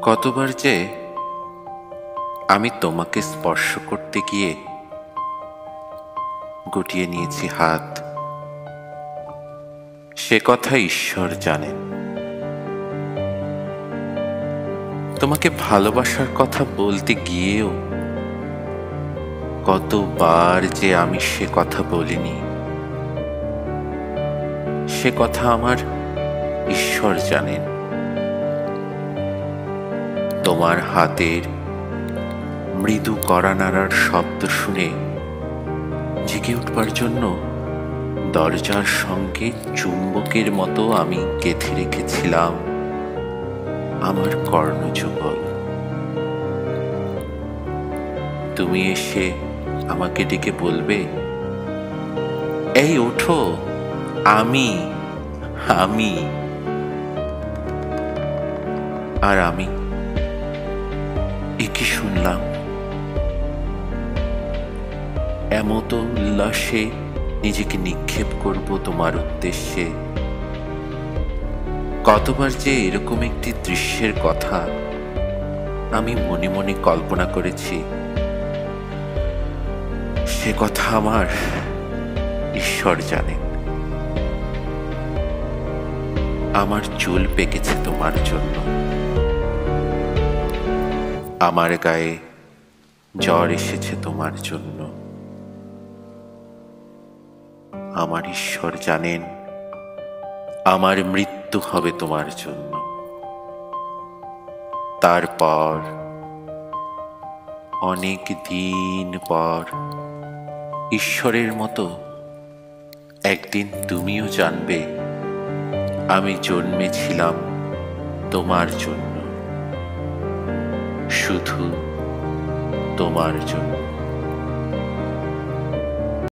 কতবার যে আমি তোমাকে স্পর্শ করতে গিয়ে গুটিয়ে নিয়েছি হাত, সে কথা ঈশ্বর জানেন। তোমাকে ভালোবাসার কথা বলতে গিয়েও কতবার যে আমি সে কথা বলিনি, সে কথা আমার ঈশ্বর জানেন। তোমার হাতের মৃদু কড়া নাড়ার শব্দ শুনে জেগে উঠবার জন্য দরজার সঙ্গে চুম্বকের মতো আমি গেঁথে রেখেছিলাম আমার কর্ণযুগল। তুমি এসে আমাকে ডেকে বলবে, এই ওঠো, আমি আমি আর আমি একই শুনলাম। এমত উল্লাসে নিজেকে নিক্ষেপ করব তোমার উদ্দেশ্যে। কতবার যে এরকম একটি দৃশ্যের কথা আমি মনে মনে কল্পনা করেছি, সে কথা আমার ঈশ্বর জানেন। আমার চুল পেকেছে তোমার জন্য, আমার গায়ে জ্বর এসেছে তোমার জন্য। আমার ঈশ্বর জানেন আমার মৃত্যু হবে তোমার জন্য। তারপর অনেক দিন পর ঈশ্বরের মতো একদিন তুমিও জানবে আমি জন্মেছিলাম তোমার জন্য, শুধু তোমার জন্য।